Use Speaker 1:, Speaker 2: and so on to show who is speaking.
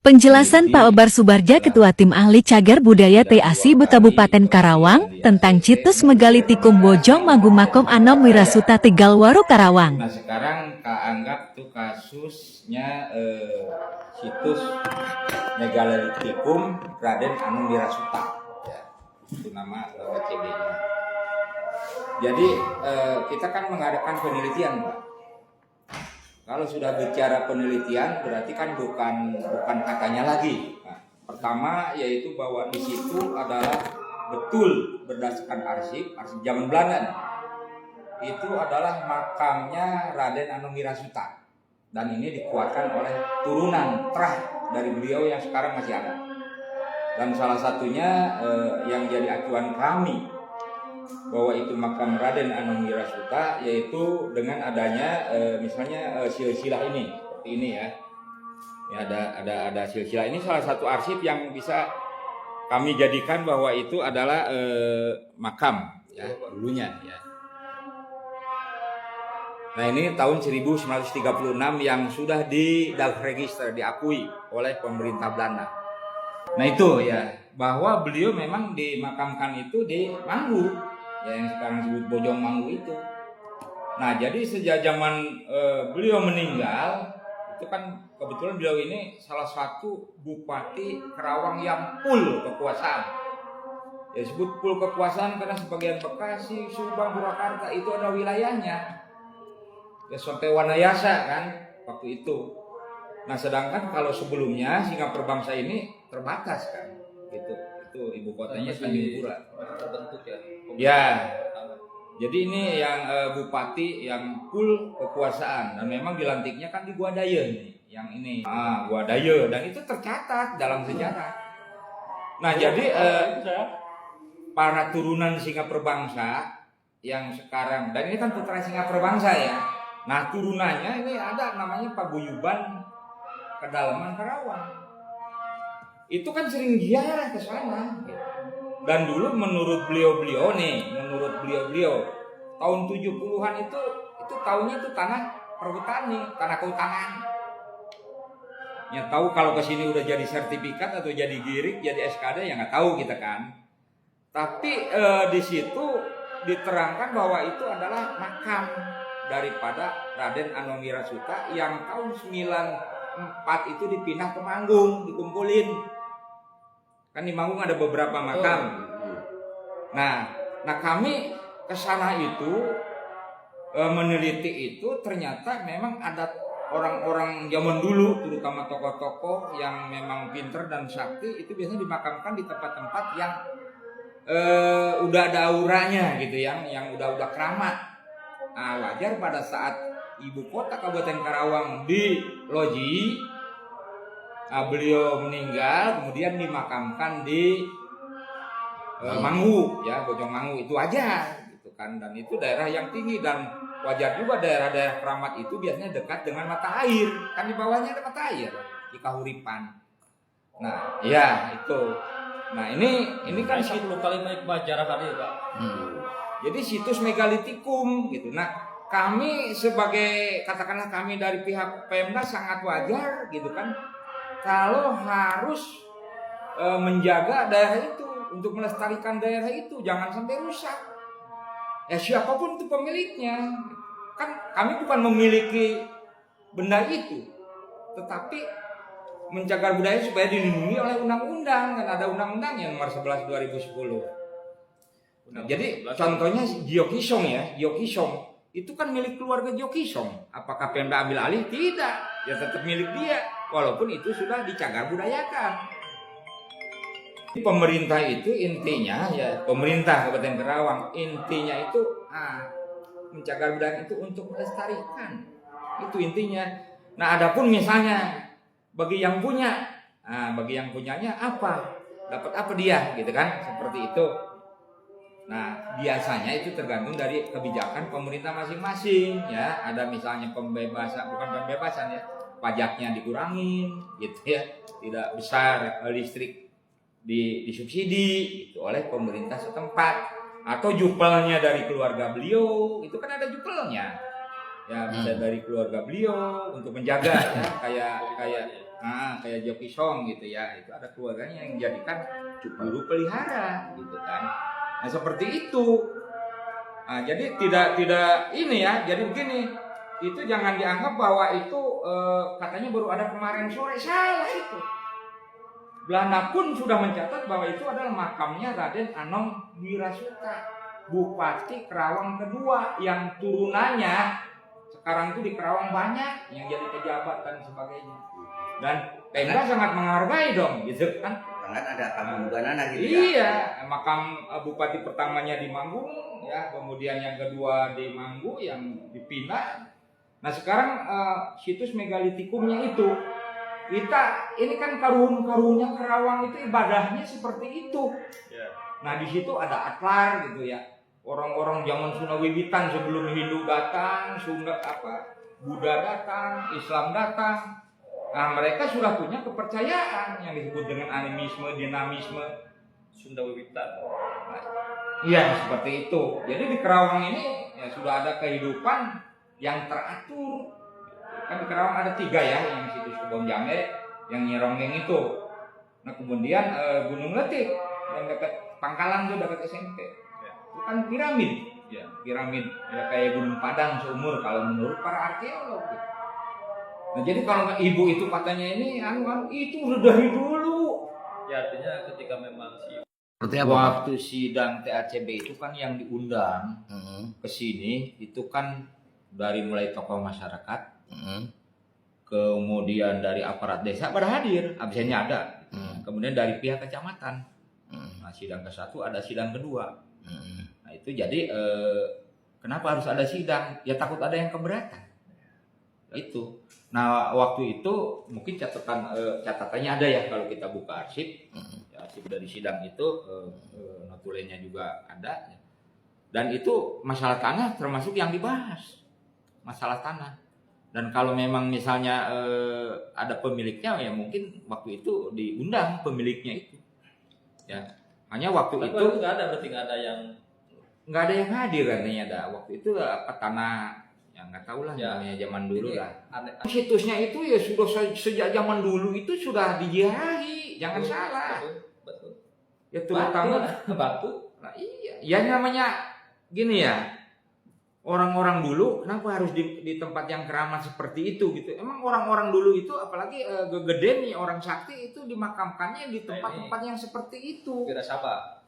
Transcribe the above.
Speaker 1: Penjelasan Pak Obar Subarja, Ketua Tim Ahli Cagar Budaya TASI Kabupaten Karawang, tentang Citus Megalitikum Bojong Magumakom Anom Wirasuta Tegalwaru Karawang.
Speaker 2: Nah sekarang anggap tuh kasusnya situs Megalitikum Raden Anom Wirasuta, ya, itu nama CB-nya. Jadi kita kan mengadakan penelitian, Pak. Kalau sudah bicara penelitian berarti kan bukan katanya lagi. Nah, pertama yaitu bahwa di situ adalah betul berdasarkan arsip zaman Belanda nih, itu adalah makamnya Raden Anom Wirasuta, dan ini dikuatkan oleh turunan terah dari beliau yang sekarang masih ada. Dan salah satunya yang jadi acuan kami bahwa itu makam Raden Anom Wirasuta, yaitu dengan adanya misalnya silsilah ini seperti ini ya. Ada silsilah ini, salah satu arsip yang bisa kami jadikan bahwa itu adalah makam ya dulunya ya. Nah ini tahun 1936 yang sudah di register, diakui oleh pemerintah Belanda. Nah itu ya, bahwa beliau memang dimakamkan itu di Manggu, ya yang sekarang disebut Bojong Manggu itu. Nah jadi sejak zaman beliau meninggal, itu kan kebetulan beliau ini salah satu bupati Karawang yang full kekuasaan. Ya disebut full kekuasaan karena sebagian Bekasi, Subang, Purwakarta itu ada wilayahnya. Ya sampai Wanayasa kan waktu itu. Nah sedangkan kalau sebelumnya Singapura Bangsa ini terbatas kan, gitu. Itu ibu kotanya Tanjung Pura.
Speaker 3: Terbentuk ya.
Speaker 2: Ya. Jadi ini yang bupati yang full kekuasaan, dan memang dilantiknya kan di Gua Daya nih, yang ini. Gua Daya, dan itu tercatat dalam sejarah. Nah jadi para turunan Singapura Bangsa yang sekarang, dan ini kan putra Singapura Bangsa ya. Nah turunannya ini ada namanya Paguyuban Kedalaman Karawang. Itu kan sering ziarah ke sana. Dan dulu menurut beliau tahun 70-an itu tahunnya itu tanah perhutani, tanah kehutanan. Ya tahu kalau ke sini udah jadi sertifikat atau jadi girik, jadi SKD ya nggak tahu kita kan. Tapi di situ diterangkan bahwa itu adalah makam daripada Raden Anom Wirasuta yang tahun 94 itu dipindah ke Manggung, dikumpulin. Kan di Manggung ada beberapa makam. Nah kami ke sana itu meneliti itu, ternyata memang ada orang-orang zaman dulu, terutama tokoh-tokoh yang memang pinter dan sakti, itu biasanya dimakamkan di tempat-tempat yang udah ada auranya gitu, yang udah keramat. Nah, wajar pada saat ibu kota Kabupaten Karawang di loji, beliau meninggal, kemudian dimakamkan di Manggu, ya Bojong Manggu, itu aja, gitu kan. Dan itu daerah yang tinggi, dan wajar juga daerah-daerah keramat itu biasanya dekat dengan mata air, kan di bawahnya ada mata air, di Kahuripan. Nah, ya itu. Nah ini kan
Speaker 3: 10 kali naik jarak tadi ya Pak.
Speaker 2: Jadi situs Megalitikum gitu. Nah, kami sebagai, katakanlah kami dari pihak Pemda sangat wajar gitu kan, kalau harus menjaga daerah itu, untuk melestarikan daerah itu, jangan sampai rusak. Ya siapapun itu pemiliknya, kan kami bukan memiliki benda itu, tetapi menjaga budaya supaya dilindungi oleh undang-undang, kan ada undang-undangnya nomor 11 2010. Nah, jadi contohnya Gyokisong ya, Gyokisong itu kan milik keluarga Gyokisong. Apakah Pemda ambil alih? Tidak, ya tetap milik dia, walaupun itu sudah dicagar budayakan. Pemerintah itu intinya ya, pemerintah Kabupaten Karawang intinya itu mencagar budaya itu untuk melestarikan, itu intinya. Nah, adapun misalnya bagi yang punya, bagi yang punyanya apa, dapat apa dia, gitu kan, seperti itu. Nah, biasanya itu tergantung dari kebijakan pemerintah masing-masing ya. Ada misalnya pembebasan, bukan pembebasan ya, pajaknya dikurangin gitu ya. Tidak besar listrik disubsidi gitu oleh pemerintah setempat, atau jupelnya dari keluarga beliau, itu kan ada jupelnya. Ya bisa dari keluarga beliau untuk menjaga ya, kayak Nah, kayak Joki Song gitu ya, itu ada keluarganya yang dijadikan guru pelihara gitu kan. Nah seperti itu. Nah, jadi tidak ini ya, jadi begini, itu jangan dianggap bahwa itu katanya baru ada kemarin sore, salah itu. Belanda pun sudah mencatat bahwa itu adalah makamnya Raden Anom Wirasuta, Bupati Kerawang kedua, yang turunannya sekarang itu di Kerawang banyak yang jadi pejabat dan sebagainya. Dan Pemda sangat menghargai dong, gitu kan?
Speaker 4: Banget ada kampung Banana gitu ya.
Speaker 2: Iya, makam bupati pertamanya di Manggung, ya, kemudian yang kedua di Manggu yang dipindah. Nah sekarang situs megalitikumnya itu, ini kan karun-karunnya Kerawang itu ibadahnya seperti itu.
Speaker 3: Ya.
Speaker 2: Nah di situ ada atlar gitu ya, orang-orang zaman Sunda Wiwitan sebelum Hindu datang, Buddha datang, Islam datang. Nah mereka sudah punya kepercayaan yang disebut dengan animisme, dinamisme.
Speaker 3: Sunda Wiwitan.
Speaker 2: Iya seperti itu. Jadi di Kerawang ini ya sudah ada kehidupan yang teratur. Kan di Kerawang ada 3 ya, yang situs Kebon Jangge, yang Nyironggeng itu. Nah kemudian Gunung Letik yang dekat Pangkalan tuh dekat SMP.
Speaker 3: Ya.
Speaker 2: Itu kan piramid. Ya, piramid ya, kayak Gunung Padang seumur kalau menurut para arkeolog. Nah jadi kalau ibu itu katanya ini itu udah dari dulu.
Speaker 3: Ya artinya ketika memang si
Speaker 4: Seperti apa? Pak?
Speaker 2: Waktu sidang TACB itu kan yang diundang ke sini itu kan dari mulai tokoh masyarakat, kemudian dari aparat desa pada hadir, absennya ada. Kemudian dari pihak kecamatan. Nah, sidang ke-1 ada sidang kedua. Nah, itu jadi kenapa harus ada sidang? Ya takut ada yang keberatan. Itu. Nah, waktu itu mungkin catatannya ada ya kalau kita buka arsip. Ya, arsip dari sidang itu notulenya juga ada. Dan itu masalah tanah termasuk yang dibahas. Masalah tanah. Dan kalau memang misalnya ada pemiliknya ya mungkin waktu itu diundang pemiliknya itu. Ya. Hanya waktu
Speaker 3: tapi
Speaker 2: itu
Speaker 3: nggak ada, berarti nggak ada yang
Speaker 2: nggak ada yang hadir katanya ada. Waktu itu apa tanah ya nggak tahu lah
Speaker 3: Ya.
Speaker 2: namanya zaman dulu
Speaker 3: Ini
Speaker 2: lah.
Speaker 3: aneh.
Speaker 2: Situsnya itu ya sudah sejak zaman dulu itu sudah diziarahi, jangan salah.
Speaker 3: Betul.
Speaker 2: Ya terutama
Speaker 3: Batu.
Speaker 2: nah, iya, ya namanya gini ya. Orang-orang dulu kenapa harus di tempat yang keramat seperti itu gitu? Emang orang-orang dulu itu apalagi gede nih orang sakti itu dimakamkannya di tempat-tempat yang seperti itu.
Speaker 3: Kira siapa?